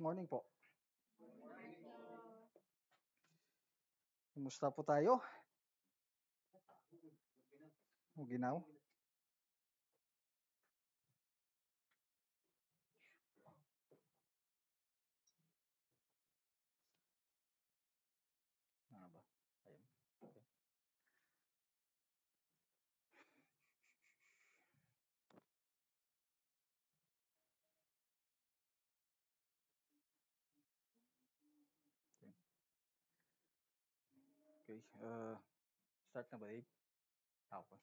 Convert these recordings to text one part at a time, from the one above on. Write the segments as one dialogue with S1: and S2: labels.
S1: Morning po. Kumusta po tayo? Ginaw? Ano ba? Ayun. Okay. Okay. Start na ba, Dave? Ako.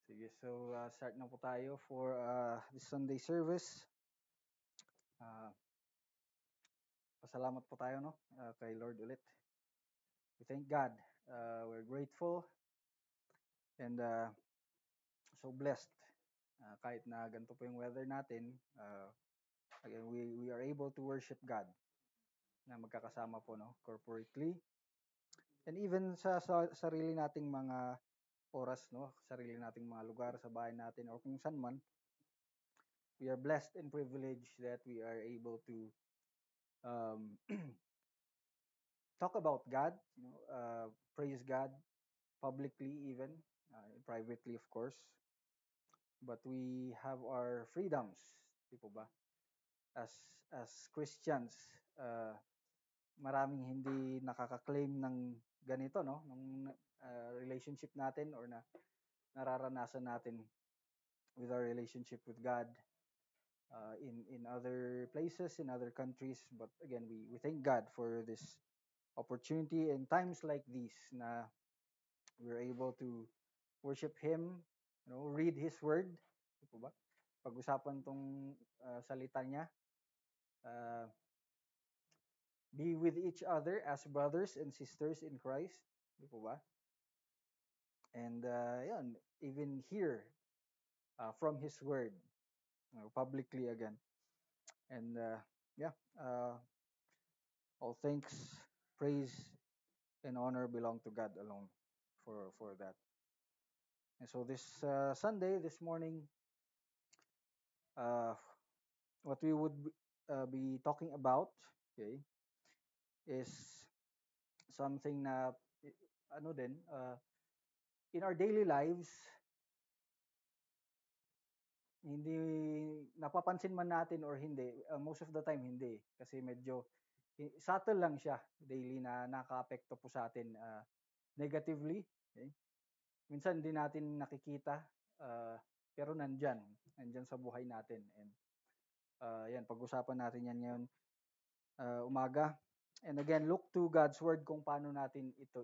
S1: Sige, so start na po tayo for this Sunday service. Pasalamat po tayo, no? Kay Lord ulit. We thank God. We're grateful and so blessed. Kahit na ganito po yung weather natin, again, we are able to worship God na magkakasama po, no? Corporately. And even sa sarili nating mga oras, no? Sarili nating mga lugar sa bahay natin or kung saan man, we are blessed and privileged that we are able to um, talk about God, praise God publicly, even privately, of course. But we have our freedoms, di po ba? As as Christians, maraming hindi nakaka-claim ng ganito, no? Ng relationship natin or na nararanasan natin with our relationship with God in other places, in other countries. But again, we thank God for this opportunity and times like these na we're able to worship Him, read His Word. Di po ba? Pag-usapan tong salita niya. Uh, be with each other as brothers and sisters in Christ. Di po ba? And yun, even hear from His Word publicly again. And yeah, all thanks, praise, and honor belong to God alone for that. And so this Sunday, this morning, uh, what we would be talking about, okay, is something na ano din, in our daily lives, hindi napapansin man natin or hindi, most of the time hindi kasi medyo subtle lang siya daily na nakakaapekto po sa atin negatively. Okay? Minsan hindi natin nakikita pero nandyan sa buhay natin. And yan, pag-usapan natin yan ngayon umaga. And again, look to God's Word kung paano natin ito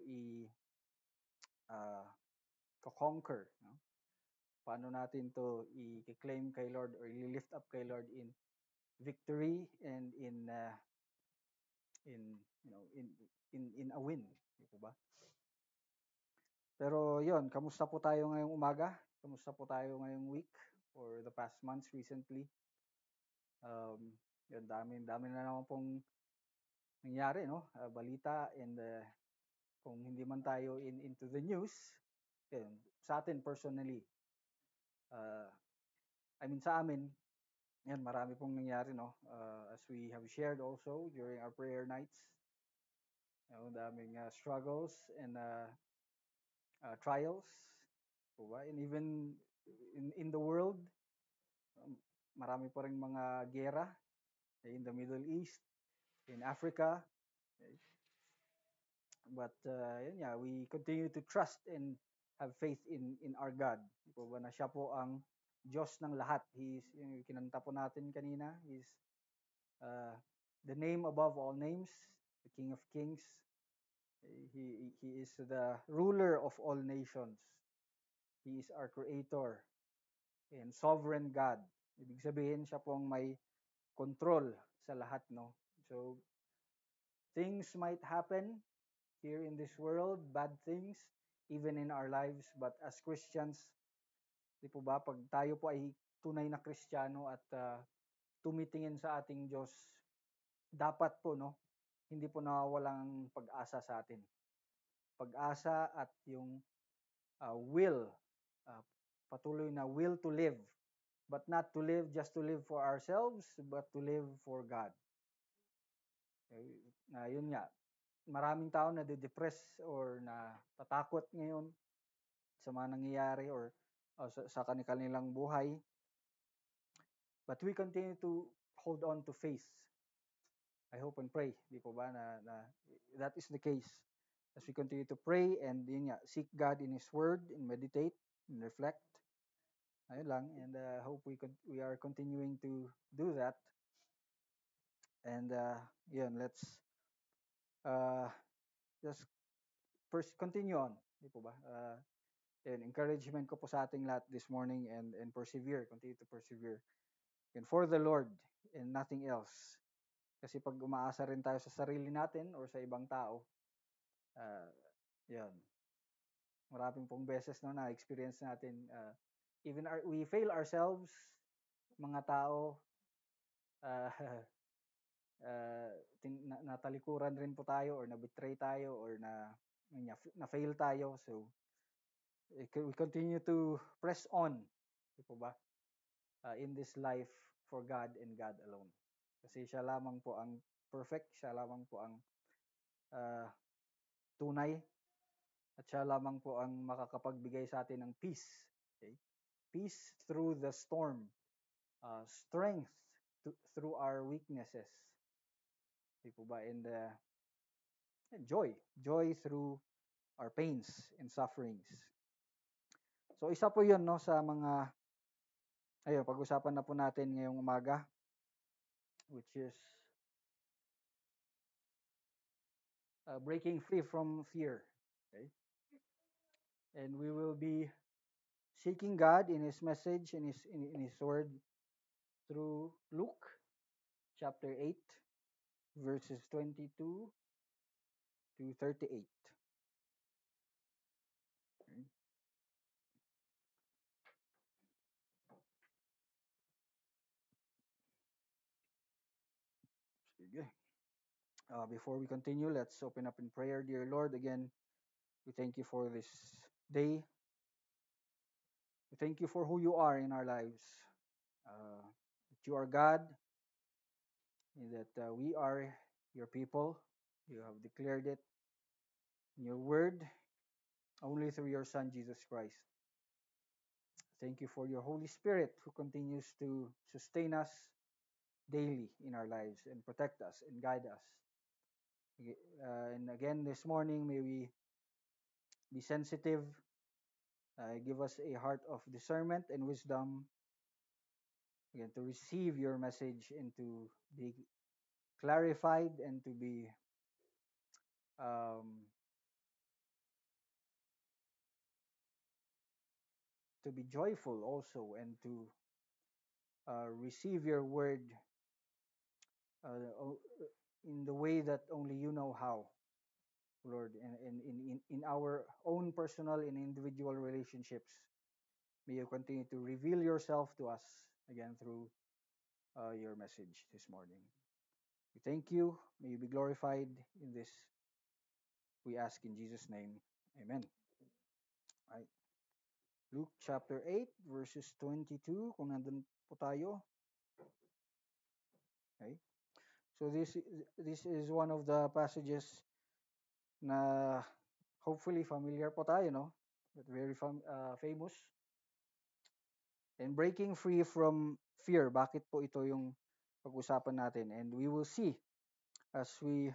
S1: uh, conquer. No? Paano natin to i-claim kay Lord or i-lift up kay Lord in victory and in a win, di po ba? Pero yon, kamusta po tayo ngayong umaga? Kamusta po tayo ngayong week or the past months recently? Yun, dami na naman pong nangyari, no? Balita and kung hindi man tayo into the news, yun, sa atin personally, uh, sa amin, yan, marami pong nangyari, no? As we have shared also during our prayer nights, daming struggles and trials, diba? And even in the world, um, marami pa rin mga gera in the Middle East, in Africa. Okay? But yun nga, we continue to trust and have faith in our God. Diba ba na siya po ang Diyos ng lahat. He's, yung kinanta po natin kanina, He's the name above all names, the King of Kings. He is the ruler of all nations. He is our creator and sovereign God. Ibig sabihin siya pong may control sa lahat, no? So things might happen here in this world, bad things, even in our lives, but as Christians, di po ba, pag tayo po ay tunay na Kristiyano at tumitingin sa ating Diyos, dapat po, no, hindi po nawawalang pag-asa sa atin. Pag-asa at yung will, uh, patuloy na will to live but not to live just to live for ourselves, but to live for God. Okay? Na yun nga, maraming tao na depress or na tatakot ngayon sa mga nangyayari or sa kanilang buhay. But we continue to hold on to faith. I hope and pray, di po ba, na that is the case. As we continue to pray and yun nga, seek God in His Word and meditate and reflect. Ayun lang. And hope we are continuing to do that. And yun, let's uh, just first continue on. Di po ba? And encouragement ko po sa ating lahat this morning and persevere, continue to persevere. And for the Lord and nothing else. Kasi pag umaasa rin tayo sa sarili natin or sa ibang tao, uh, yun, maraming pong beses no na experience natin even we fail ourselves mga tao uh, uh, natalikuran rin po tayo or na-betray tayo or na fail tayo, so we continue to press on, di po ba, in this life for God and God alone, kasi siya lamang po ang perfect, siya lamang po ang uh, tunay, at siya lamang po ang makakapagbigay sa atin ng peace. Okay? Peace through the storm, strength through our weaknesses. Di po ba? And joy through our pains and sufferings. So isa po 'yun no sa mga ayun, pag-usapan na po natin ngayong umaga, which is breaking free from fear. Okay? And we will be seeking God in His message, in His word, through Luke chapter 8, verses 22 to 38. Okay? Sige. Before we continue, let's open up in prayer. Dear Lord, again, we thank you for this day. We thank you for who you are in our lives. That you are God, and that we are your people. You have declared it in your word only through your Son, Jesus Christ. Thank you for your Holy Spirit who continues to sustain us daily in our lives and protect us and guide us. And again, this morning, may we be sensitive. Give us a heart of discernment and wisdom, again, to receive your message and to be clarified and um, to be joyful also, and to receive your word uh, in the way that only you know how, Lord, and in our own personal and individual relationships. May you continue to reveal yourself to us again through your message this morning. We thank you. May you be glorified in this. We ask in Jesus' name. Amen. All right. Luke chapter 8, verses 22, kung nandun po tayo. Okay. So this is one of the passages na hopefully familiar po tayo, no? But very famous. And breaking free from fear. Bakit po ito yung pag-usapan natin? And we will see as we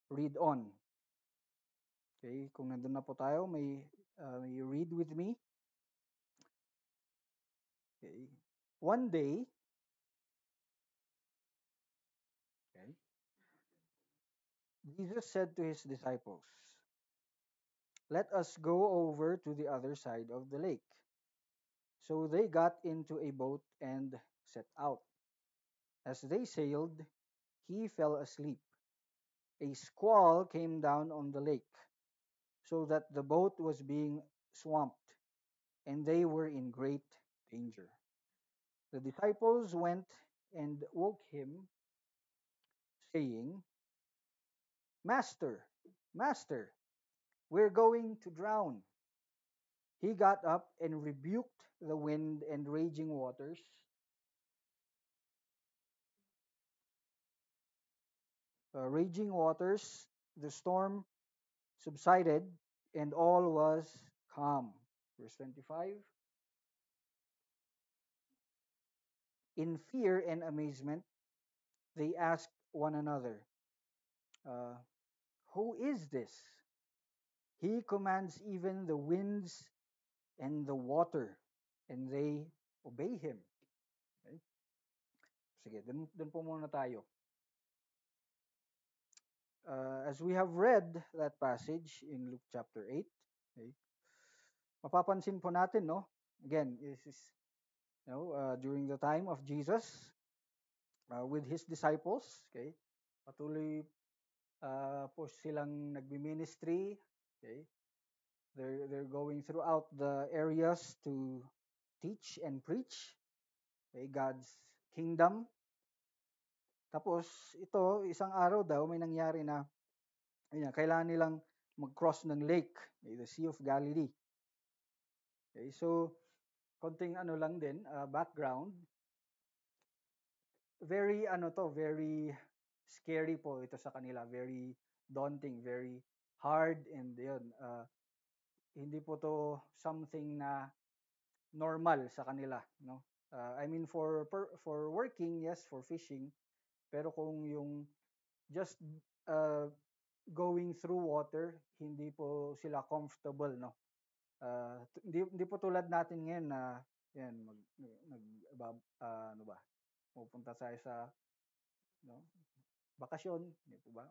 S1: read on. Okay, kung nandun na po tayo, may read with me. Okay. One day, okay, Jesus said to his disciples, "Let us go over to the other side of the lake." So they got into a boat and set out. As they sailed, he fell asleep. A squall came down on the lake, so that the boat was being swamped, and they were in great danger. The disciples went and woke him, saying, "Master, Master, we're going to drown." He got up and rebuked the wind and raging waters. Raging waters, the storm subsided, and all was calm. Verse 25. In fear and amazement, they asked one another, uh, who is this? He commands even the winds and the water, and they obey him. Okay? Sige, dun po muna tayo. As we have read that passage in Luke chapter 8, okay, mapapansin po natin, no? Again, this is during the time of Jesus with his disciples, okay? Patuloy po silang nagmi-ministry, okay? They're going throughout the areas to teach and preach, okay, God's kingdom. Tapos ito, isang araw daw may nangyari na kailangan nilang mag-cross ng lake, okay, the Sea of Galilee. Okay, so konting lang din, background. Very scary po ito sa kanila, very daunting, very hard, and yun, hindi po to something na normal sa kanila, no? I mean for working, yes, for fishing, pero kung yung just going through water, hindi po sila comfortable, no? Hindi po tulad natin ngayon na yan ano ba? Pupunta tayo sa no, bakasyon, di po ba?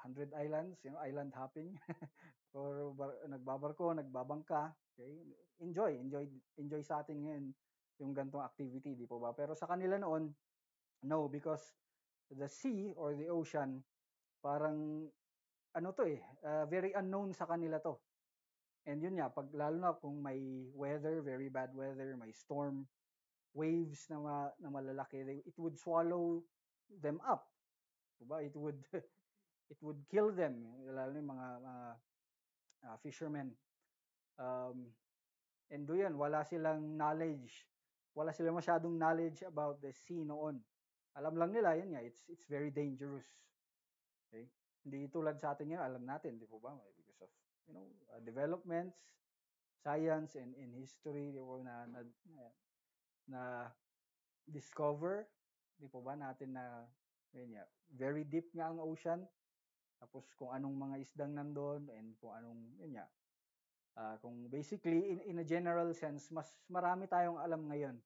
S1: 100 islands, island hopping. Or nagbabarko, nagbabangka, okay? Enjoy sa atin ngayon yung gantong activity, di po ba? Pero sa kanila noon, no, because the sea or the ocean, parang very unknown sa kanila to. And yun nga, pag lalo na kung may weather, very bad weather, may storm, waves na malalaki, it would swallow them up. Diba? It would kill them, lalo na yung mga fishermen. And doon, wala silang knowledge. Wala silang masyadong knowledge about the sea noon. Alam lang nila, yun nga, it's very dangerous. Okay? Hindi tulad sa atin ngayon, alam natin, di po ba? Because of, developments, science, and history, di po na discover, di po ba, natin na, yun nga, very deep nga ang ocean. Tapos kung anong mga isdang nandoon and kung anong, yun nga, kung basically in a general sense, mas marami tayong alam ngayon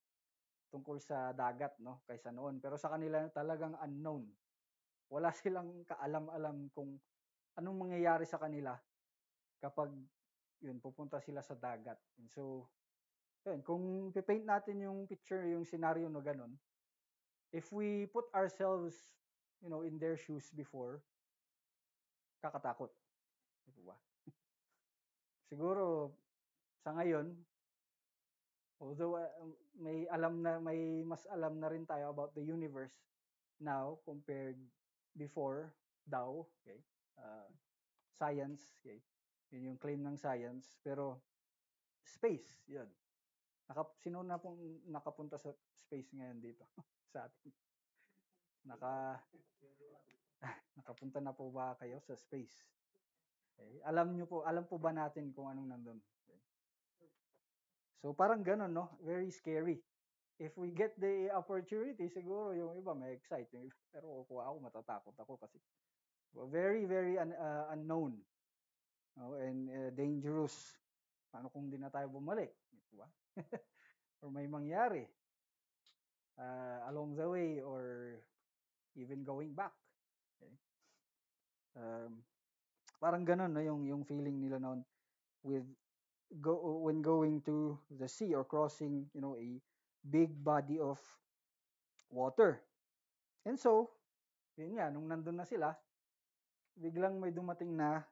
S1: tungkol sa dagat, no, kaysa noon. Pero sa kanila talagang unknown. Wala silang kaalam-alam kung anong mangyayari sa kanila kapag yun pupunta sila sa dagat. And so, yun, kung pipaint natin yung picture, yung scenario na ganun, if we put ourselves, in their shoes before, kakatakot. Di ba? Siguro sa ngayon, although may mas alam na rin tayo about the universe now compared before daw, okay? Science, okay? Yun yung claim ng science, pero space, yun. Sino na pong nakapunta sa space ngayon dito sa atin? Nakapunta na po ba kayo sa space? Okay. Alam po ba natin kung anong nandun? Okay. So parang ganun, no? Very scary. If we get the opportunity, siguro yung iba may excite. Pero kung ako, matatakot ako kasi very, very unknown. And dangerous. Paano kung di na tayo bumalik? Diba? Or may mangyari along the way or even going back. Okay? Parang ganun, no? Yung feeling nila noon when going to the sea or crossing, a big body of water. And so, yun nga, nung nandun na sila, biglang may dumating na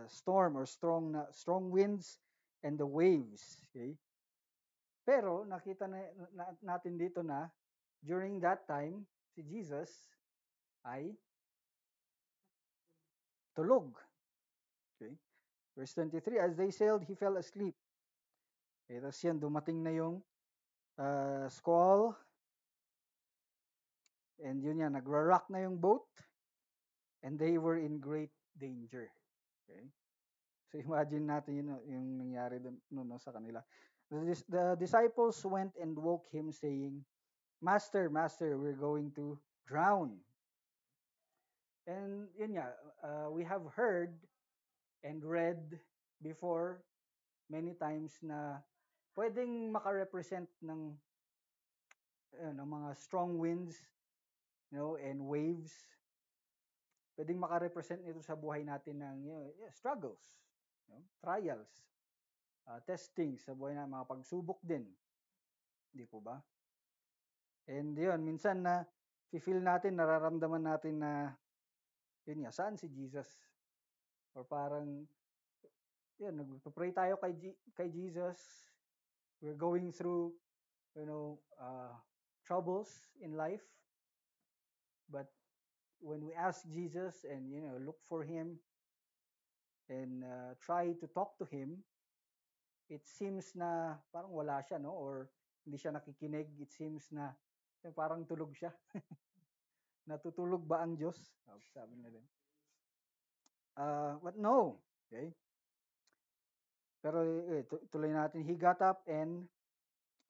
S1: storm or strong winds and the waves. Okay? Pero nakita natin dito na during that time, si Jesus ay tulog. Okay? Verse 23, as they sailed, he fell asleep. Okay, tapos yan, dumating na yung squall, and yun yan, nagra-rock na yung boat, and they were in great danger. Okay? So imagine natin yun, yung nangyari dun, no, sa kanila. The disciples went and woke him saying, Master, Master, we're going to drown. And yun nga, we have heard and read before many times na pwedeng makarepresent ng mga strong winds, and waves. Pwedeng makarepresent nito sa buhay natin ng struggles, trials, testing sa buhay na mga pagsubok din. Di po ba? And yun, minsan na feel natin, nararamdaman natin na yun nga, saan si Jesus? Or parang yun, nagpo-pray tayo kay Jesus. We're going through, troubles in life. But when we ask Jesus and, look for him and try to talk to him, it seems na parang wala siya, no? Or hindi siya nakikinig. It seems na parang tulog siya. Natutulog ba ang Diyos? Sabi na rin. But no. Okay? Pero tuloy natin. He got up and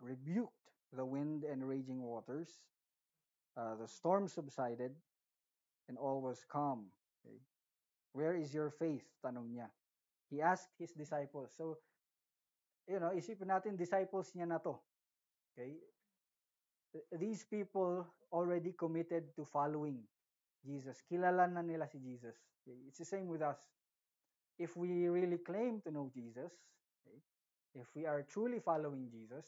S1: rebuked the wind and raging waters. The storm subsided and all was calm. Okay? Where is your faith? Tanong niya. He asked his disciples. So, isipin natin, disciples niya na to. Okay? These people already committed to following Jesus. Kilala na nila si Jesus. Okay? It's the same with us. If we really claim to know Jesus, okay, if we are truly following Jesus,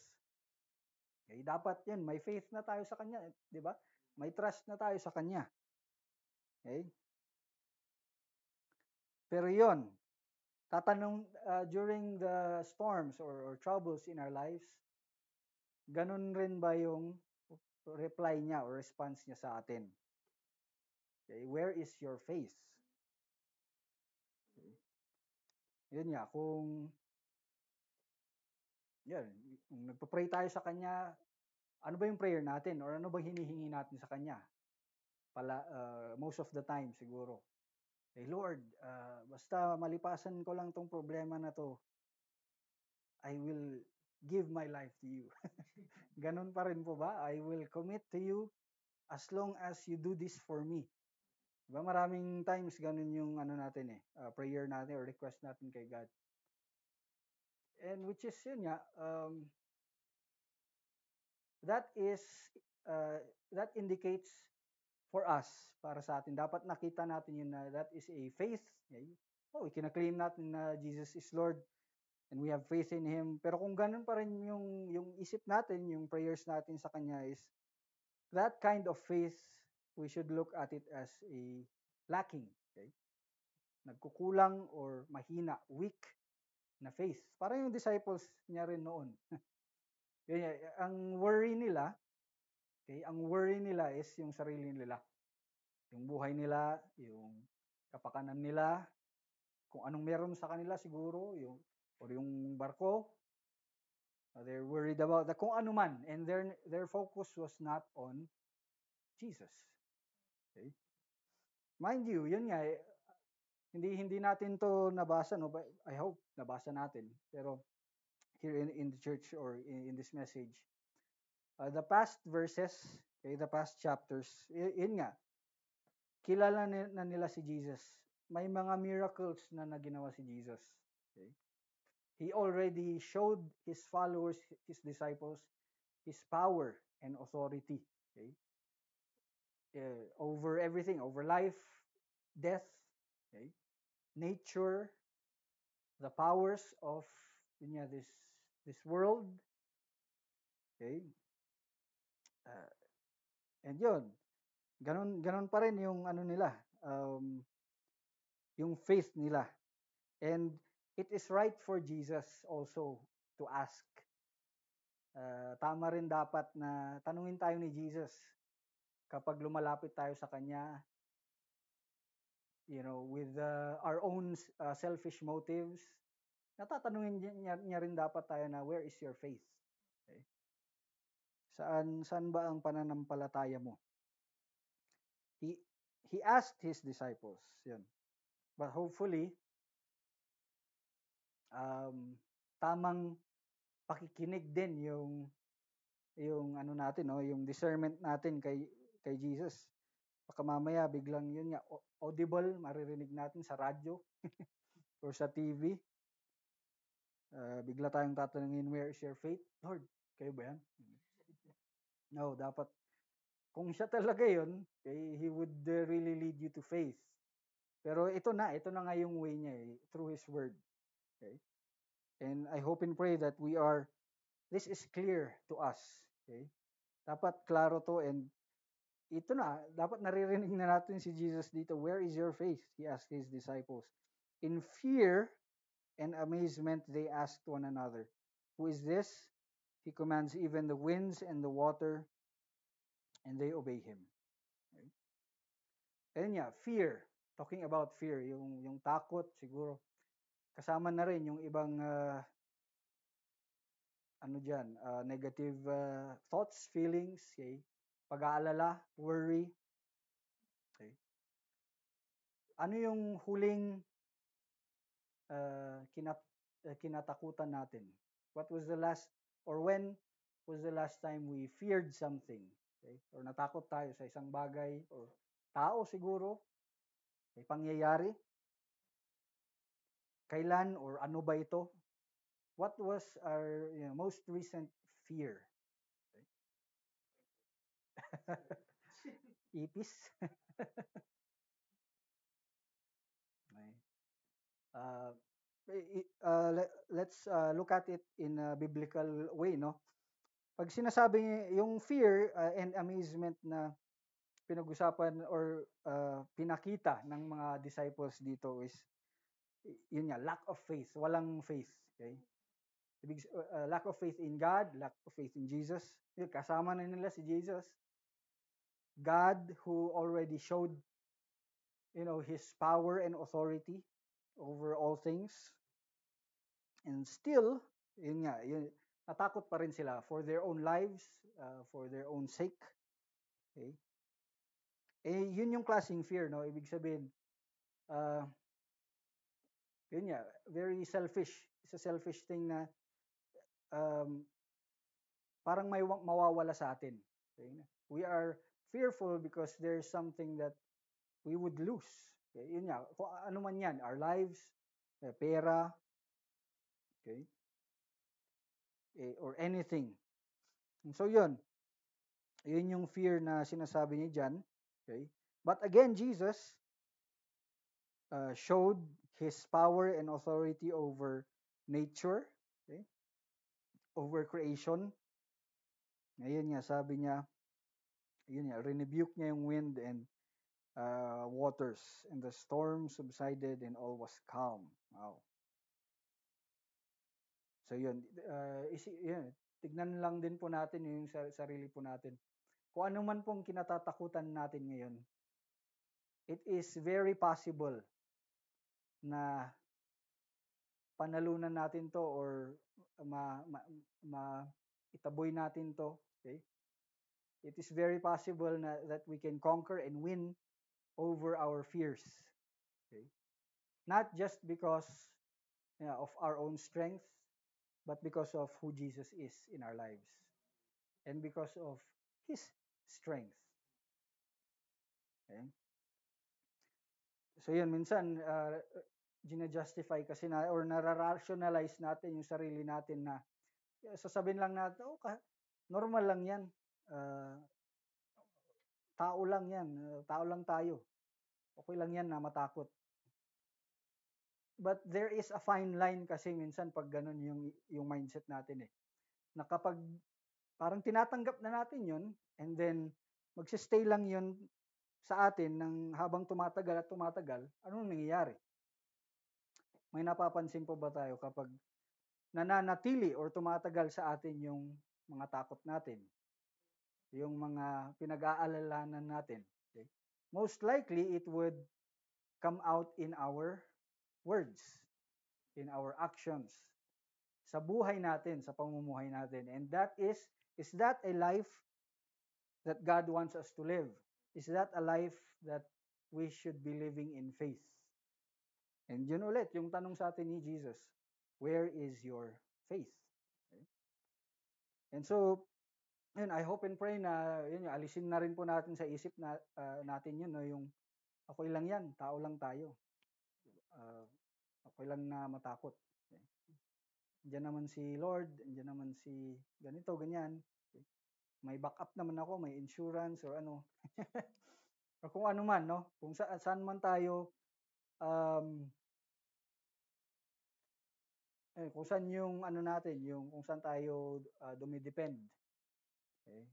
S1: okay, dapat yan, may faith na tayo sa Kanya. Di ba? May trust na tayo sa Kanya. Okay? Pero yon, tatanong, during the storms or troubles in our lives, ganun rin ba yung reply niya or response niya sa atin? Okay, where is your faith? Okay. Yun nga, kung nagpa-pray tayo sa Kanya, ano ba yung prayer natin or ano ba hinihingi natin sa Kanya? Most of the time siguro. Hey Lord, basta malipasan ko lang tong problema na to, I will give my life to you. Ganun pa rin po ba? I will commit to you as long as you do this for me. Diba maraming times ganun yung natin prayer natin or request natin kay God. And which is yun nga, that indicates for us, para sa atin, dapat nakita natin yun na that is a faith. Kina-claim natin na Jesus is Lord and we have faith in Him. Pero kung ganun pa rin yung isip natin, yung prayers natin sa Kanya is that kind of faith, we should look at it as a lacking. Okay? Nagkukulang or mahina, weak na faith. Parang yung disciples niya rin noon. Ang worry nila is yung sarili nila. Yung buhay nila, yung kapakanan nila, kung anong meron sa kanila siguro, yung barko. They're worried about kung ano man, and their focus was not on Jesus. Okay? Mind you, yun nga, hindi natin to nabasa, no? But I hope nabasa natin. Pero here in the church or in this message, the past verses, okay, the past chapters, yun nga, kilala na nila si Jesus. May mga miracles na naginawa si Jesus. Okay? He already showed his followers, his disciples, his power and authority. Okay? Over everything, over life, death, okay? Nature, the powers of this world. Okay? And yun, ganun pa rin yung nila, yung faith nila. And it is right for Jesus also to ask. Tama rin dapat na tanungin tayo ni Jesus kapag lumalapit tayo sa Kanya, with our own selfish motives, natatanungin niya rin dapat tayo na, where is your faith? Okay? Saan ba ang pananampalataya mo? He he asked his disciples, yun. But hopefully, tamang pakikinig din yung ano natin, no, yung discernment natin kay Jesus. Baka mamaya biglang yun nga audible, maririnig natin sa radyo or sa TV. Bigla tayong tatanungin, where is your faith? Lord, kayo ba yan? No, dapat kung siya talaga yun, okay, he would really lead you to faith. Pero ito na nga yung way niya through his word. Okay? And I hope and pray that this is clear to us. Okay? Dapat klaro to, and ito na, dapat naririnig na natin si Jesus dito, where is your faith? He asked his disciples. In fear and amazement, they asked one another, who is this? He commands even the winds and the water, and they obey him. Okay? Ayun nga, fear. Talking about fear, yung takot siguro. Kasama na rin yung ibang negative thoughts, feelings, okay? Pag-aalala, worry. Okay? Ano yung huling kinatakutan natin? What was the last, or when was the last time we feared something? Okay? Or natakot tayo sa isang bagay, or tao siguro, may pangyayari? Kailan or ano ba ito? What was our most recent fear? Okay. Ipis? Okay. Let's look at it in a biblical way, no? Pag sinasabi yung fear and amazement na pinag-usapan or pinakita ng mga disciples dito is yun nga, lack of faith, walang faith, okay? Lack of faith in God, lack of faith in Jesus. Yun, kasama na nila si Jesus. God who already showed his power and authority over all things. And still, natakot pa rin sila for their own lives, for their own sake. Okay? Yun yung klaseng fear, no? Ibig sabihin, very selfish. It's a selfish thing na parang may mawawala sa atin. Okay? We are fearful because there's something that we would lose. Okay? Yun nga, kung ano man yan, our lives, pera, okay? Or anything. And so yun yung fear na sinasabi niya dyan. Okay? But again, Jesus showed his power and authority over nature, okay? Over creation. Ngayon nga, sabi niya, renebuke niya yung wind and waters, and the storm subsided and all was calm. Wow. So yun, tignan lang din po natin yung sarili po natin. Kung ano man pong kinatatakutan natin ngayon, it is very possible na panalunan natin to or itaboy natin to. Okay? It is very possible that we can conquer and win over our fears. Okay? Not just because of our own strength, but because of who Jesus is in our lives and because of his strength. Okay? So yun, minsan gina-justify kasi or nara-rationalize natin yung sarili natin na sasabihin lang natin, normal lang yan. Tao lang yan. Tao lang tayo. Okay lang yan na matakot. But there is a fine line kasi minsan pag ganun yung mindset natin na kapag parang tinatanggap na natin yun and then magsistay lang yun sa atin ng habang tumatagal at tumatagal, anong nangyayari? May napapansin po ba tayo kapag nananatili or tumatagal sa atin yung mga takot natin, yung mga pinag-aalalahanan natin? Okay? Most likely, it would come out in our words, in our actions, sa buhay natin, sa pamumuhay natin. And is that a life that God wants us to live? Is that a life that we should be living in faith? And yun ulit, yung tanong sa atin ni Jesus, where is your faith? Okay? And so, yun, I hope and pray na yun, alisin na rin po natin sa isip natin yun, no, yung okay lang yan, tao lang tayo. Okay lang na matakot. Okay? Diyan naman si Lord, diyan naman si ganito, ganyan. Okay? May backup naman ako, may insurance or ano. O kung ano man, no? Kung saan man tayo um, kung saan yung ano natin, yung kung saan tayo dumidepend. Okay?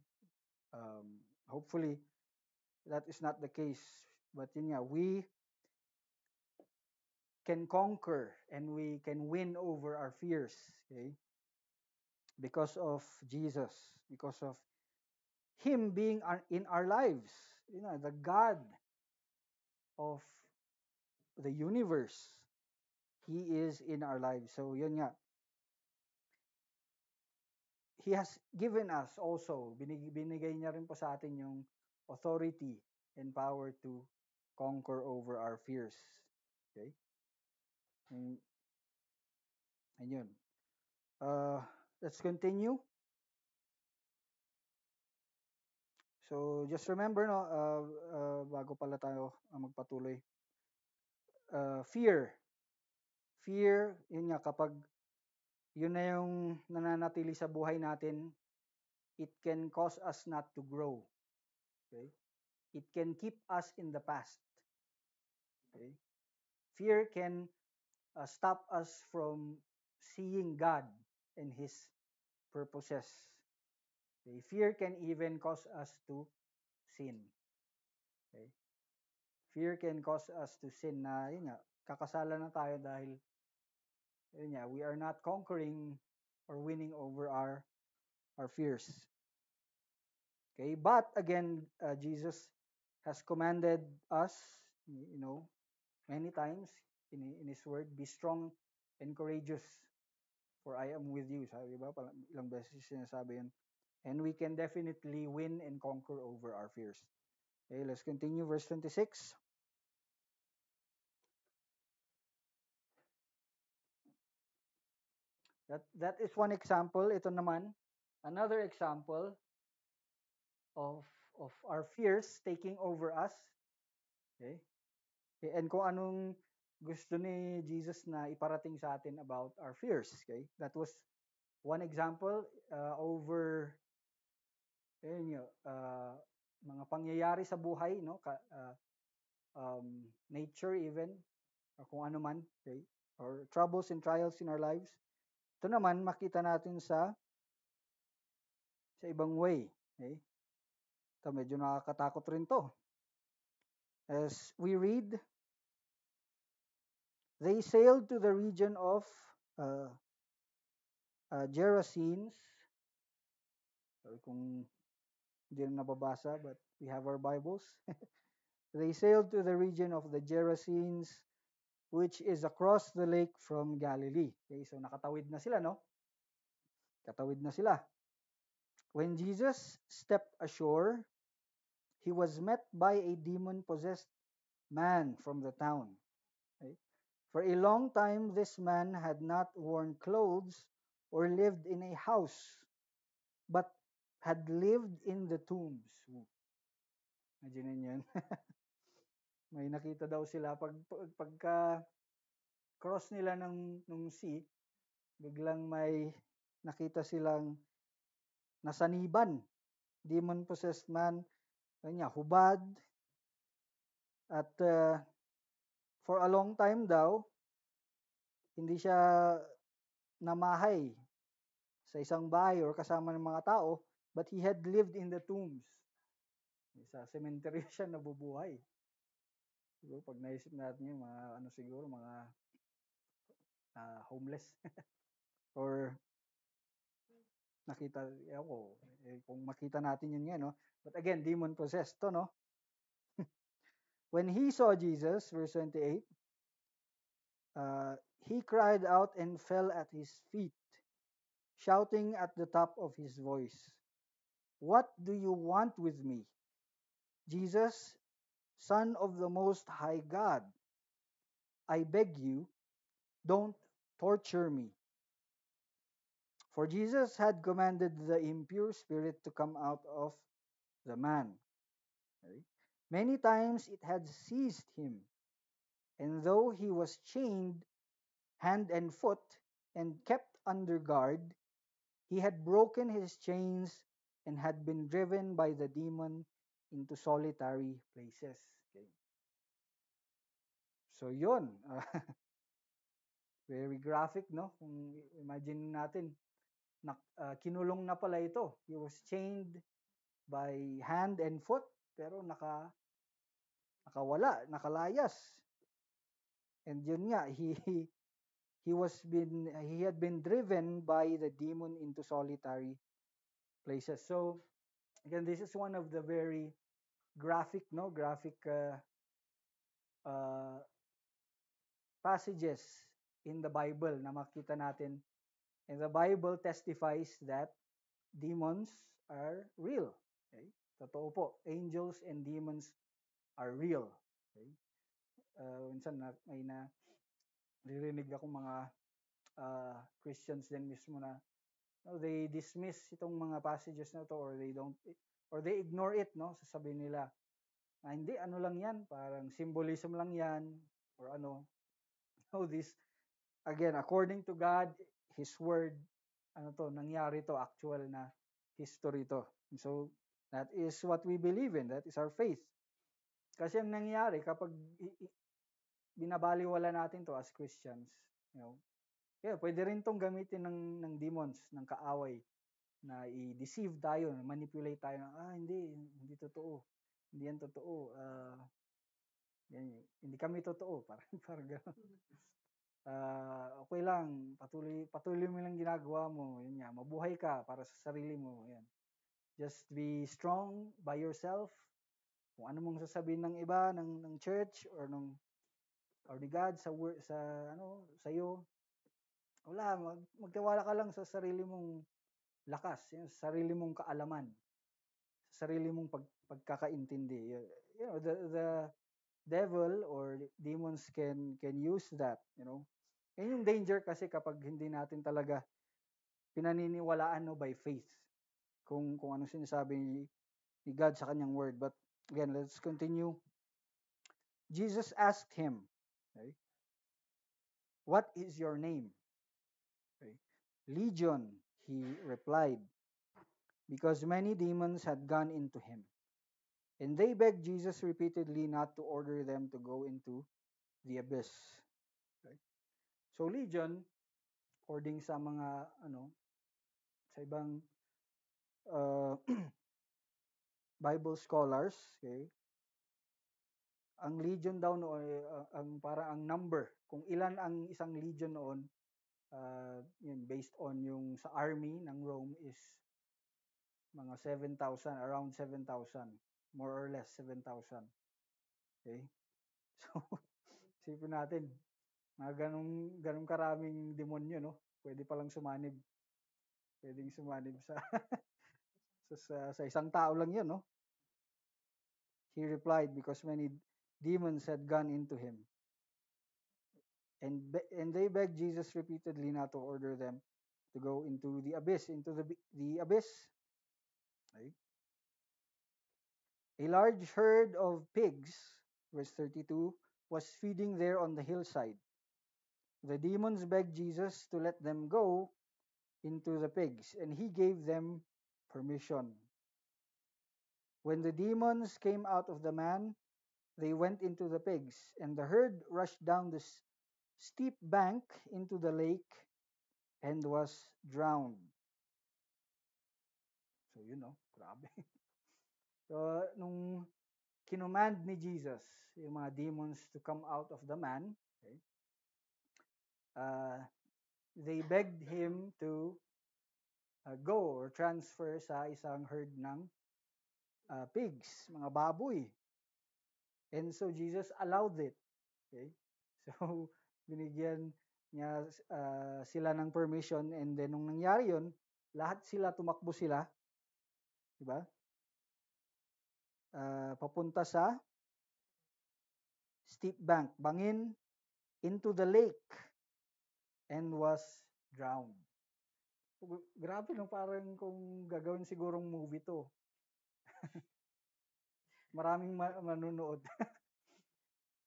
S1: Hopefully that is not the case. But yun nga, we can conquer and we can win over our fears, okay? Because of Jesus, because of Him being in our lives, you know, the God of the universe, He is in our lives. So yun nga, He has given us also, binigay niya rin po sa atin yung authority and power to conquer over our fears. Okay? And yun. Let's continue. So just remember, no, bago pala tayo magpatuloy, fear. Fear, yun nga, kapag yun na yung nananatili sa buhay natin, it can cause us not to grow. Okay? It can keep us in the past. Okay? Fear can stop us from seeing God and His purposes. Okay? Fear can even cause us to sin. Okay? Fear can cause us to sin na, yun nga, kakasala na tayo dahil, yun nga, we are not conquering or winning over our fears. Okay, but again, Jesus has commanded us, you know, many times in His Word, be strong and courageous, for I am with you. Sabi ba? Ilang beses sinasabi yun. And we can definitely win and conquer over our fears. Okay, let's continue. Verse 26. That is one example. Ito naman, another example of our fears taking over us. Okay? And kung anong gusto ni Jesus na iparating sa atin about our fears. Okay? That was one example over mga pangyayari sa buhay, no? Nature even, or kung ano man, okay? Or troubles and trials in our lives. Ito naman, makita natin sa ibang way. Okay? Ito, medyo nakakatakot rin to. As we read, they sailed to the region of Gerasenes. Sorry kung hindi na nababasa, but we have our Bibles. They sailed to the region of the Gerasenes, which is across the lake from Galilee. Okay, so nakatawid na sila, no? Katawid na sila. When Jesus stepped ashore, he was met by a demon-possessed man from the town. Okay? For a long time, this man had not worn clothes or lived in a house, but had lived in the tombs. Imagine yan. May nakita daw sila pagka cross nila ng sea, biglang may nakita silang nasaniban, demon possessed man, kanya hubad, at for a long time daw hindi siya namahay sa isang bahay or kasama ng mga tao, but he had lived in the tombs. Sa cemetery siya nabubuhay. Siguro pag naisip natin yung mga ano siguro, mga homeless. Or nakita, ako, kung makita natin yun nga, no? But again, demon possessed to, no? When he saw Jesus, verse 28, he cried out and fell at his feet, shouting at the top of his voice, "What do you want with me, Jesus, Son of the Most High God? I beg you, don't torture me." For Jesus had commanded the impure spirit to come out of the man. Okay? Many times it had seized him, and though he was chained hand and foot and kept under guard, he had broken his chains and had been driven by the demon into solitary places. Okay. So yun, very graphic, no? Kung imagine natin, kinulong na pala ito. He was chained by hand and foot, pero nakawala, nakalayas. And yun nga, he had been driven by the demon into solitary places. So again, this is one of the very graphic uh, passages in the Bible na makita natin. And the Bible testifies that demons are real. Okay? Totoo po. Angels and demons are real. Okay? Minsan may naririnig ako mga Christians din mismo na they dismiss itong mga passages na to, or they ignore it, no? Sasabihin nila, hindi, ano lang yan, parang symbolism lang yan, or ano. No, this, again, according to God, His Word, nangyari to, actual na history to. And so, that is what we believe in. That is our faith. Kasi ang nangyari, kapag binabaliwala natin to as Christians, pwede rin tong gamitin ng demons, ng kaaway, na i-deceive tayo, manipulate tayo na, hindi totoo. Hindi yan totoo. Hindi kami totoo. Parang gano'n. Okay lang, patuloy mo lang ginagawa mo. Yun nga, mabuhay ka para sa sarili mo. Yan. Just be strong by yourself. Kung ano mong sasabihin ng iba, ng church, or ni God sa iyo, wala, magtiwala ka lang sa sarili mong lakas, sa sarili mong kaalaman, sa sarili mong pagkakaintindi. The devil or demons can use that, Yan yung danger kasi kapag hindi natin talaga pinaniniwalaan by faith kung ano sinasabi ni God sa kanyang word. But again, let's continue. Jesus asked him, okay, "What is your name?" Okay. "Legion," he replied, because many demons had gone into him. And they begged Jesus repeatedly not to order them to go into the abyss. Okay. So legion, according sa mga sa ibang uh, Bible scholars, okay, ang legion daw noon, ang number, kung ilan ang isang legion noon, yun, based on yung sa army ng Rome is mga 7,000, around 7,000, more or less 7,000. Okay? So, isipin natin, mga ganong karaming demonyo, no? Pwede palang sumanib. Pwedeng sumanib sa sa isang tao lang 'yun, no? He replied, because many demons had gone into him. And they begged Jesus repeatedly not to order them to go into the abyss, the abyss. Okay? A large herd of pigs, verse 32, was feeding there on the hillside. The demons begged Jesus to let them go into the pigs, and he gave them permission. When the demons came out of the man, they went into the pigs, and the herd rushed down the steep bank into the lake and was drowned. So, grabe. So, nung kinumand ni Jesus yung mga demons to come out of the man, okay, they begged him to go or transfer sa isang herd ng pigs, mga baboy. And so Jesus allowed it. Okay? So binigyan niya sila ng permission, and then nung nangyari yun, lahat sila tumakbo sila, di ba? Papunta sa steep bank, bangin, into the lake, and was drowned. Grabe, no? Parang kung gagawin sigurong movie to, maraming manunood.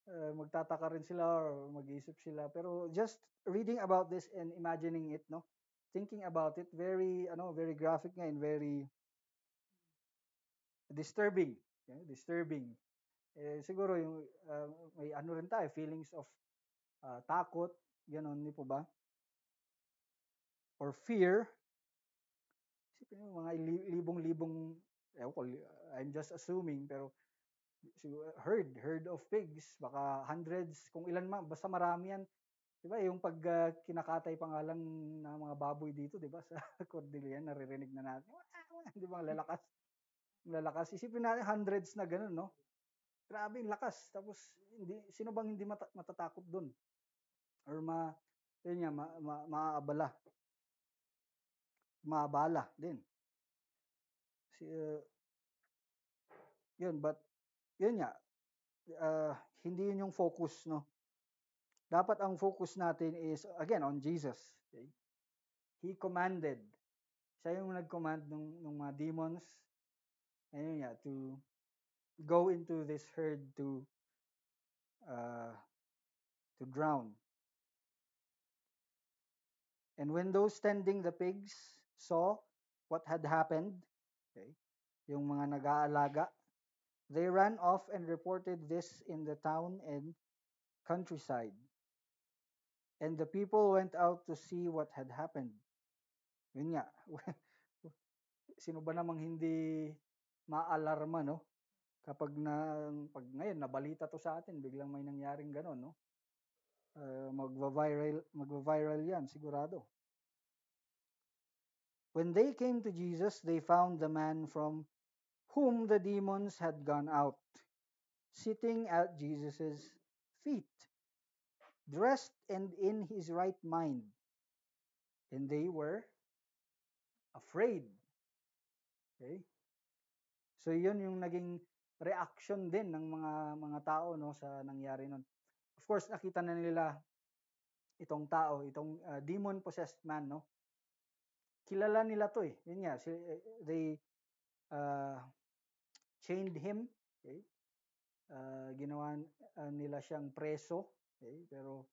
S1: Magtataka rin sila or mag-iisip sila. Pero just reading about this and imagining it, no? Thinking about it, very graphic nga and very disturbing. Okay? Disturbing. Siguro yung may ano rin tayo, feelings of takot, gano'n, di po ba? Or fear. Isipin mo, mga libong-libong, I'm just assuming, pero siguro, herd of pigs, baka hundreds, kung ilan man, basta marami yan. Di ba yung pag kinakatay pa nga lang ng mga baboy dito, di ba, sa Cordillera, naririnig na natin. Di ba, lalakas. Lalakas. Isipin natin, hundreds na ganun, no? Grabe yung lakas. Tapos, sino bang hindi matatakot dun? Or yun nga, maaabala. Maabala din. Yun, but, yun nga, hindi yun yung focus, no? Dapat ang focus natin is, again, on Jesus. Okay? He commanded. Siya yung nag-command ng mga demons, ayun nga, to go into this herd to drown. And when those tending the pigs saw what had happened, okay, yung mga nag-aalaga, they ran off and reported this in the town and countryside. And the people went out to see what had happened. Yun nga, sino ba namang hindi maalarma, no? Pag ngayon nabalita to sa atin, biglang may nangyaring gano'n, no? Magva-viral yan, sigurado. When they came to Jesus, they found the man from whom the demons had gone out, sitting at Jesus' feet, dressed and in his right mind. And they were afraid. Okay? So yun yung naging reaction din ng mga tao, no, sa nangyari nun. Of course, nakita na nila itong tao, itong demon-possessed man, no? Kilala nila to eh. Yun nga, they chained him. Okay? Ginawa nila siyang preso. Okay? Pero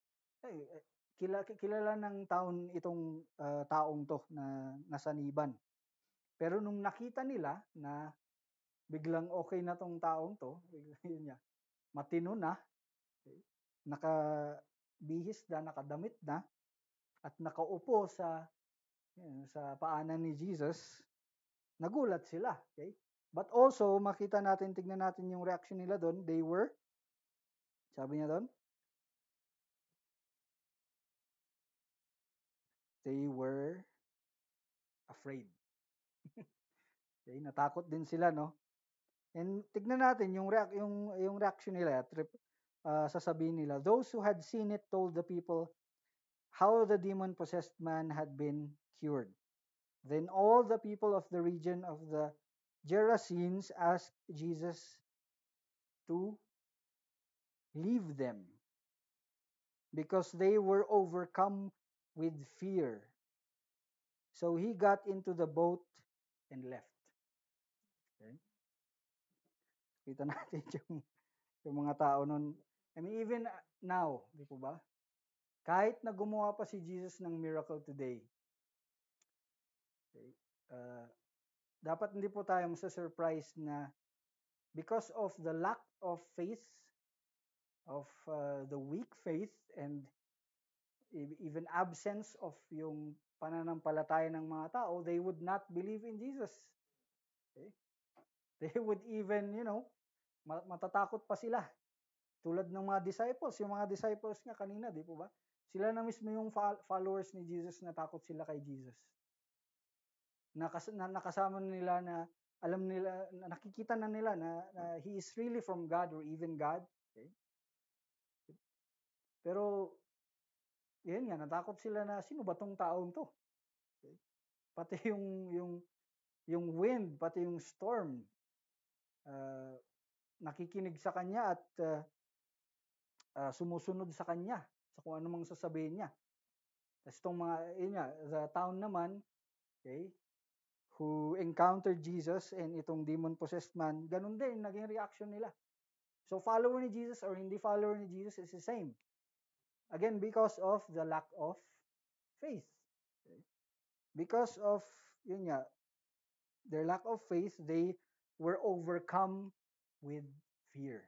S1: kilala ng taon itong taong to na nasaniban. Pero nung nakita nila na biglang okay na tong taong to, yun niya, matino na, okay? Nakabihis na, nakadamit na, at nakaupo sa paanan ni Jesus, nagulat sila. Okay? But also, tignan natin yung reaction nila doon. Sabi niya doon, they were afraid. Okay? Natakot din sila, no? And tignan natin yung reaction nila, sasabihin nila, those who had seen it told the people how the demon-possessed man had been cured. Then all the people of the region of the Gerasenes asked Jesus to leave them because they were overcome with fear. So he got into the boat and left. Okay? Kita natin yung mga tao nun. I mean, even now, di po ba? Kahit na gumawa pa si Jesus ng miracle today, okay, dapat hindi po tayo masa-surprise na because of the lack of faith, of the weak faith, and even absence of yung pananampalataya ng mga tao, they would not believe in Jesus. Okay? They would even, matatakot pa sila. Tulad ng mga disciples. Yung mga disciples nga kanina, di po ba? Sila na mismo yung followers ni Jesus na takot sila kay Jesus. Nakasama nila na alam nila, nakikita na nila na he is really from God or even God. Okay? Pero, yun nga, natakot sila na, sino ba tong taong to? Okay? Pati yung wind, pati yung storm, nakikinig sa kanya at sumusunod sa kanya sa kung ano mang sasabihin niya. Tapos itong mga, yun nga, the town naman, okay, who encountered Jesus and itong demon-possessed man, ganun din, naging reaction nila. So follower ni Jesus or hindi follower ni Jesus is the same. Again, because of the lack of faith. Okay? Because of, yun nga, their lack of faith, they were overcome with fear.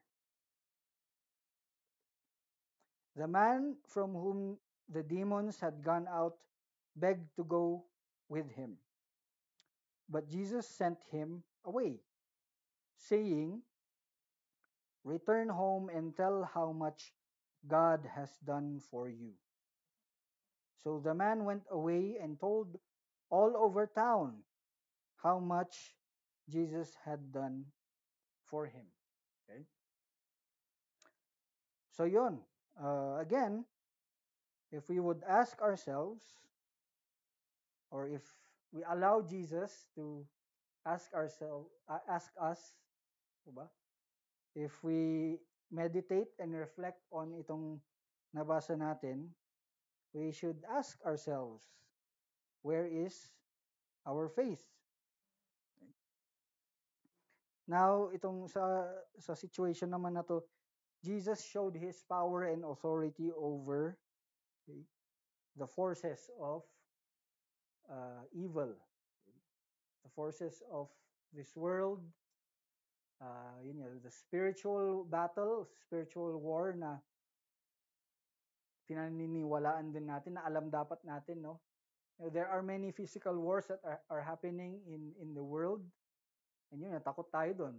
S1: The man from whom the demons had gone out begged to go with him. But Jesus sent him away, saying, "Return home and tell how much God has done for you." So the man went away and told all over town how much Jesus had done for him. Okay? So yun, again, if we would ask ourselves, or if we allow Jesus to ask us, diba? If we meditate and reflect on itong nabasa natin, we should ask ourselves, where is our faith? Now, itong sa situation naman na to, Jesus showed his power and authority over, okay, the forces of evil, the forces of this world, yun nga, the spiritual battle, spiritual war na pinaniniwalaan din natin, na alam dapat natin, no? There are many physical wars that are happening in the world. And yun, takot tayo doon.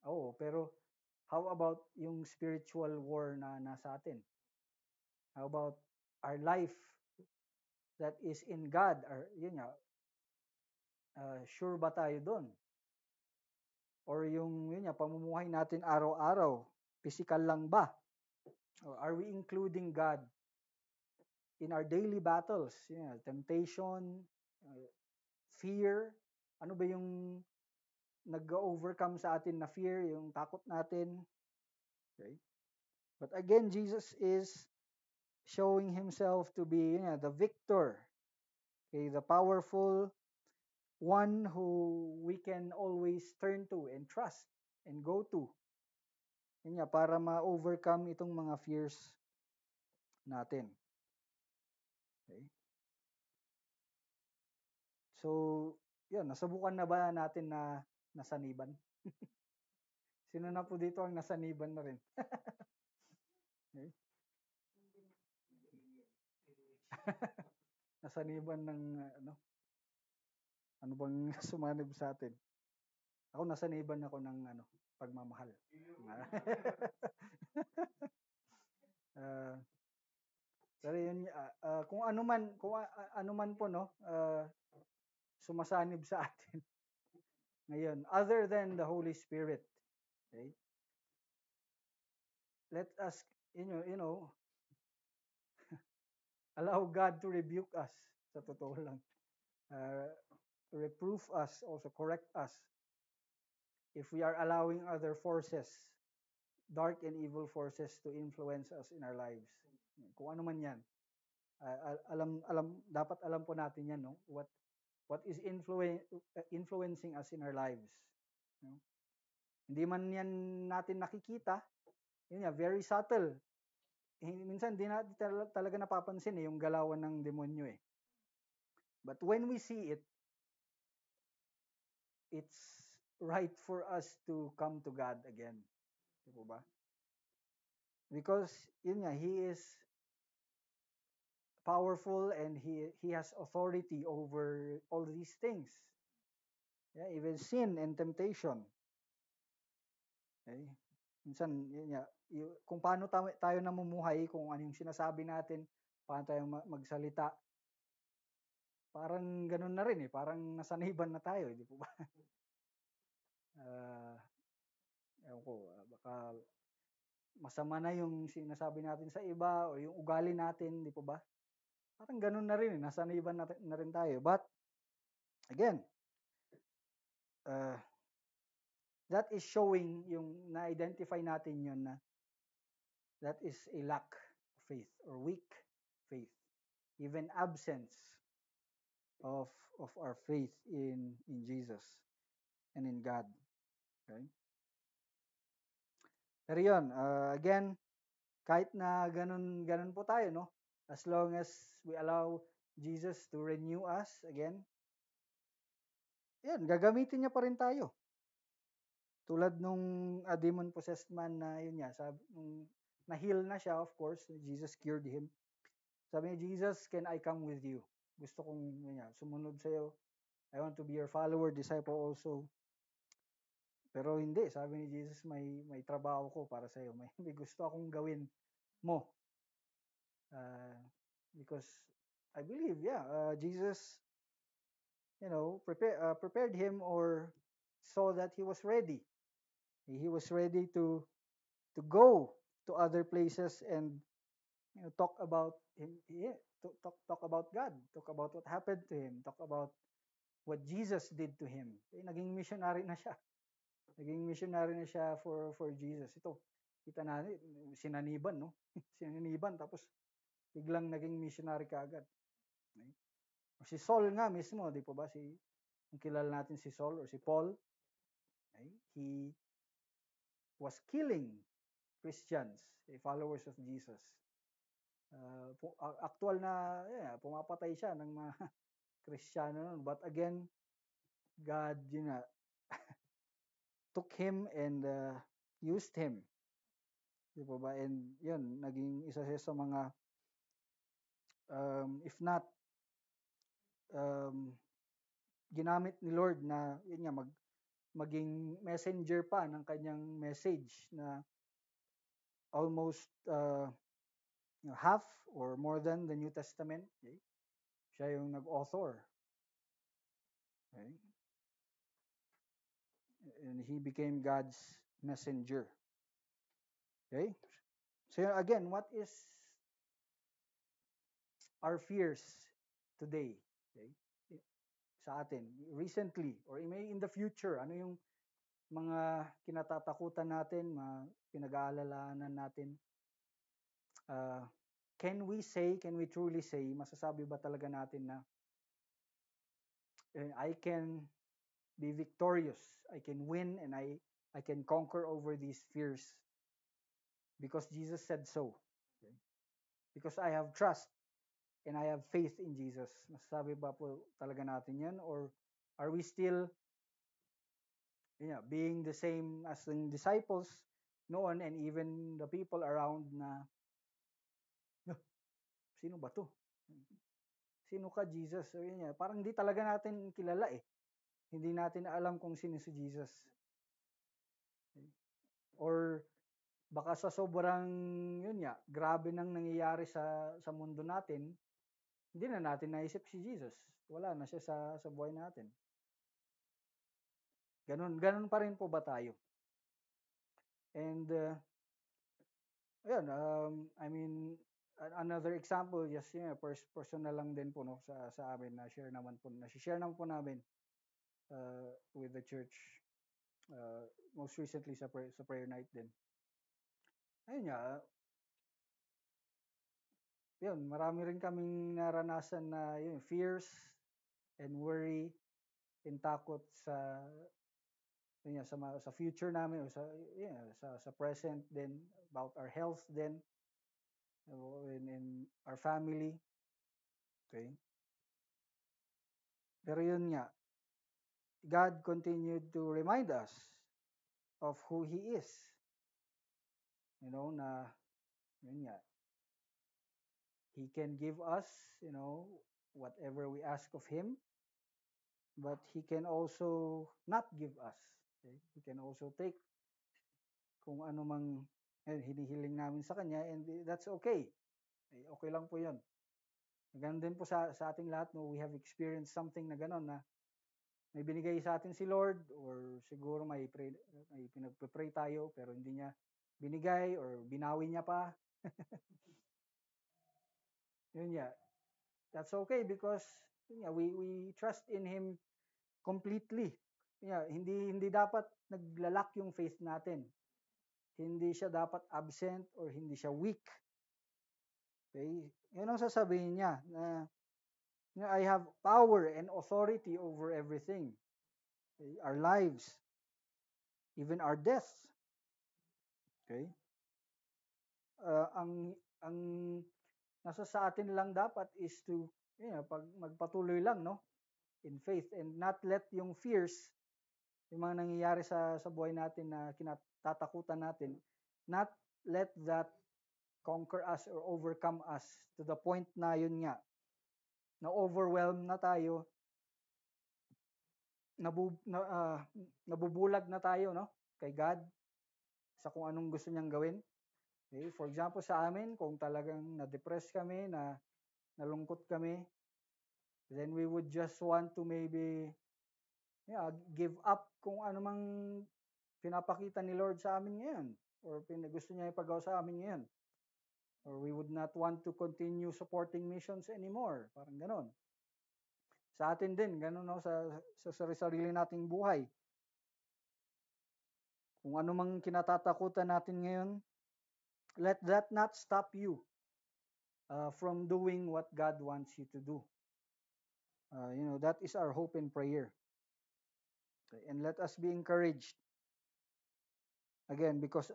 S1: Oo, pero how about yung spiritual war na nasa atin? How about our life that is in God? Or yun nga, sure ba tayo doon? Or yung yun nga, pamumuhay natin araw-araw, physical lang ba? Or are we including God in our daily battles? Yeah, temptation, fear. Ano ba yung nag-overcome sa atin na fear, yung takot natin? Okay? But again, Jesus is showing himself to be, the victor, okay, the powerful one who we can always turn to and trust and go to. Yun nga, para ma-overcome itong mga fears natin. Okay? So, yun, nasubukan na ba natin na nasaniban? Sino na po dito ang nasaniban na rin? Okay? Nasaniban ng ano bang sumanib sa atin? Ako nasaniban ako ng pagmamahal. Pero yun, kung ano man po, no, sumasanib sa atin ngayon, other than the Holy Spirit, okay? Let us, allow God to rebuke us, sa totoo lang. Reproof us, also correct us, if we are allowing other forces, dark and evil forces, to influence us in our lives. Kung ano man yan. Dapat alam po natin yan, no? What is influencing us in our lives. No? Hindi man yan natin nakikita, yun nga, very subtle. Minsan hindi natin talaga napapansin yung galawan ng demonyo eh. But when we see it, it's right for us to come to God again. Di po ba? Because yun nga, He is powerful and he has authority over all these things. Yeah, even sin and temptation. Okay? Minsan, yun nga, kung paano tayo namumuhay, kung ano yung sinasabi natin, paano tayo magsalita, parang ganun na rin eh, parang nasaniban na tayo, di po ba? Uh, ewan ko, baka masama na yung sinasabi natin sa iba o yung ugali natin, di po ba? Parang ganun na rin, nasaniban na rin tayo. But, again, uh, that is showing yung na-identify natin yun na that is a lack of faith or weak faith, even absence of of our faith in Jesus and in God. Okay? Pero yun, again, kahit na ganun po tayo, no? As long as we allow Jesus to renew us again, yan, gagamitin niya pa rin tayo. Tulad nung demon-possessed man na yun nga, sabi, nung na-heal na siya, of course, Jesus cured him. Sabi niya, Jesus, can I come with you? Gusto kong yun nga, sumunod sa'yo. I want to be your follower, disciple also. Pero hindi, sabi ni Jesus, may trabaho ko para sa'yo. May gusto akong gawin mo. Because I believe, Jesus, prepared him or saw that he was ready. He was ready to go to other places and talk about him, talk about God, talk about what happened to him, talk about what Jesus did to him. Naging missionary na siya. Naging missionary na siya for Jesus. Ito, kita natin, sinaniban, no? Sinaniban, tapos biglang naging missionary kaagad. Okay? Si Saul nga mismo, di po ba? Kung kilala natin si Saul or si Paul, okay? He was killing Christians, followers of Jesus. Actual na, pumapatay siya ng mga Kristiyano nun. But again, God, took him and used him. Di po ba? And yun, naging isa siya sa mga, if not, ginamit ni Lord na, yun nga, maging messenger pa ng kanyang message na almost half or more than the New Testament. Okay? Siya yung nag-author. Okay? And he became God's messenger. Okay? So again, what is our fears today? Okay? Sa atin, recently, or in the future, ano yung mga kinatatakutan natin, mga pinag-aalalahanan natin? Can we truly say, masasabi ba talaga natin na I can be victorious, I can win, and I can conquer over these fears because Jesus said so. Okay? Because I have trust and I have faith in Jesus. Masasabi ba po talaga natin yan? Or are we still being the same as the disciples noon and even the people around na, sino ba to? Sino ka, Jesus? So, parang hindi talaga natin kilala eh. Hindi natin alam kung sino si Jesus. Or baka sa sobrang grabe nang nangyayari sa mundo natin, hindi na natin naisip si Jesus. Wala na siya sa buhay natin. Ganun pa rin po ba tayo? And I mean, another example, just personal lang din po no sa amin na share naman po namin with the church most recently sa prayer night din. Ayun nga, marami rin kaming naranasan na fears and worry and takot sa sa future namin o sa present din, about our health din, in our family. Okay? Pero yun nga, God continued to remind us of who He is. Na yun nga, He can give us, whatever we ask of Him, but He can also not give us. Okay? He can also take kung ano mang hinihiling namin sa Kanya, and that's okay. Okay lang po yun. Ganun din po sa ating lahat, no, we have experienced something na gano'n na may binigay sa atin si Lord, or siguro may pinagpe-pray tayo pero hindi niya binigay or binawi niya pa. Yun nga. That's okay because yun nga, we trust in him completely. Yeah, hindi dapat naglalak yung faith natin. Hindi siya dapat absent or hindi siya weak. Okay? Yun ang sasabihin niya na I have power and authority over everything. Okay? Our lives, even our death. Okay? Ang nasa sa atin lang dapat is to pag magpatuloy lang no in faith and not let yung fears, yung mga nangyayari sa buhay natin na kinatatakutan natin, not let that conquer us or overcome us to the point na yun nga, na overwhelm na tayo, nabubulag na tayo no kay God sa kung anong gusto niyang gawin. Okay? For example, sa amin, kung talagang na-depress kami, na nalungkot kami, then we would just want to maybe give up kung ano mang pinapakita ni Lord sa amin ngayon or gusto niya ipagawa sa amin ngayon. Or we would not want to continue supporting missions anymore. Parang ganon. Sa atin din, ganon no, sa sarili nating buhay. Kung ano mang kinatatakutan natin ngayon, let that not stop you from doing what God wants you to do. That is our hope and prayer. Okay? And let us be encouraged. Again, because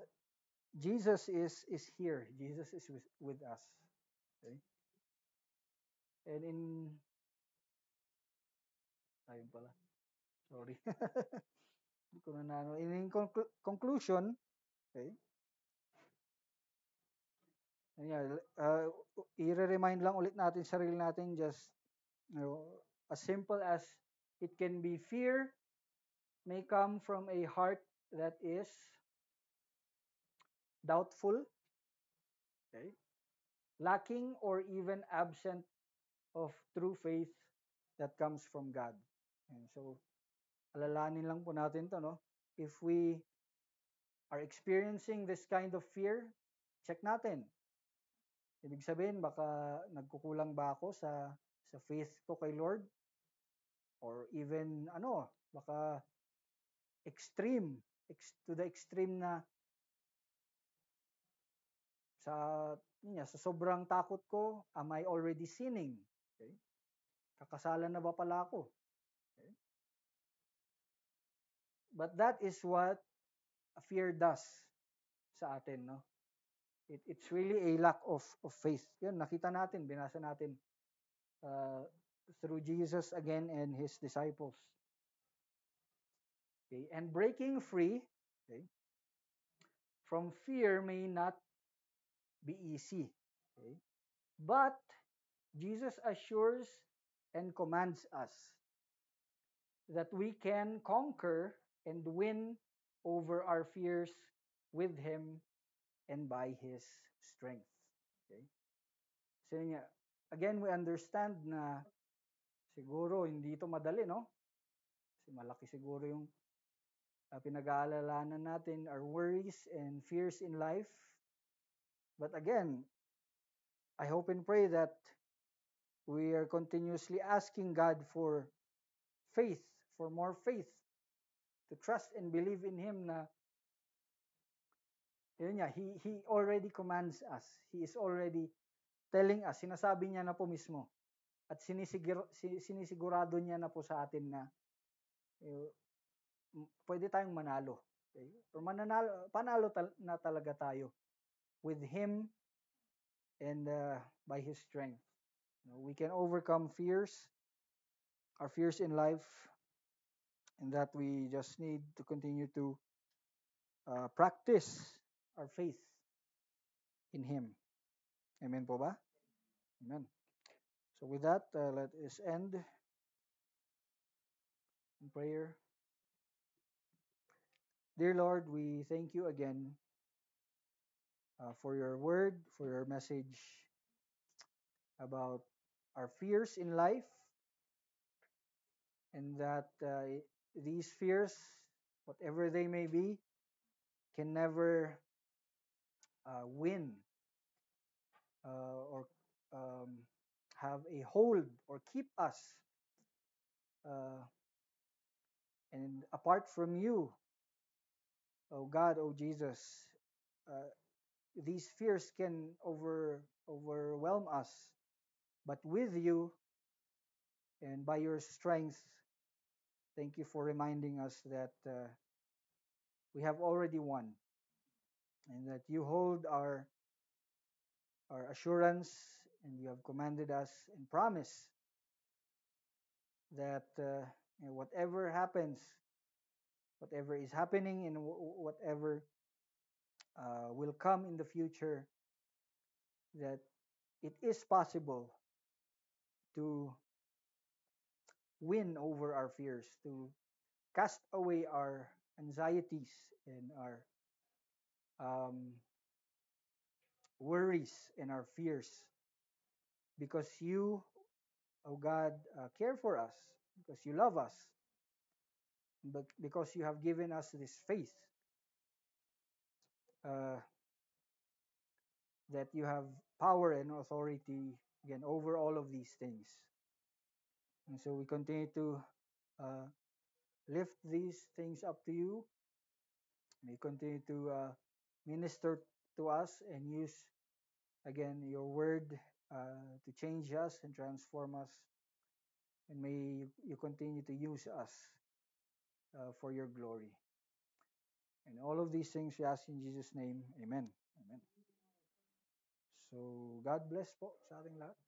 S1: Jesus is here. Jesus is with us. Okay? And ayun pala. Sorry. Hindi ko na in conclusion, okay? Yeah, i-remind lang ulit natin sarili natin, just as simple as it can be fear may come from a heart that is doubtful, okay? Lacking or even absent of true faith that comes from God. And so, alalahanin lang po natin to, no? If we are experiencing this kind of fear, check natin. Ibig sabihin, baka nagkukulang ba ako sa faith ko kay Lord? Or even, baka to the extreme na sa sobrang takot ko, am I already sinning? Okay? Kakasalan na ba pala ako? Okay? But that is what fear does sa atin, no? It's really a lack of faith. Yun, nakita natin, binasa natin through Jesus again and his disciples. Okay? And breaking free, okay, from fear may not be easy. Okay? But Jesus assures and commands us that we can conquer and win over our fears with him and by his strength. Okay? So yun nga, again, we understand na siguro hindi ito madali, no? Kasi malaki siguro yung pinag-aalalanan natin, our worries and fears in life. But again, I hope and pray that we are continuously asking God for faith, for more faith, to trust and believe in him na yun niya, he already commands us. He is already telling us, sinasabi niya na po mismo. At sinisigurado niya na po sa atin na pwede tayong manalo. Okay? Or panalo na talaga tayo with him and by his strength. We can overcome our fears in life, and that we just need to continue to practice our faith in him. Amen po ba? Amen. So with that, let us end in prayer. Dear Lord, we thank you again for your word, for your message about our fears in life, and that these fears, whatever they may be, can never win or um, have a hold or keep us. Uh, and apart from you, oh God, oh Jesus, uh, these fears can overwhelm us. But with you and by your strength, thank you for reminding us that we have already won, and that you hold our assurance, and you have commanded us and promised that whatever happens, whatever is happening, and whatever will come in the future, that it is possible to win over our fears, to cast away our anxieties and our um, worries and our fears, because you, oh God, care for us, because you love us, but because you have given us this faith uh, that you have power and authority again over all of these things. And so we continue to uh, lift these things up to you. May continue to minister to us and use again your word to change us and transform us. And may you continue to use us for your glory. And all of these things we ask in Jesus' name. Amen. Amen. So, God bless po sa ating lahat.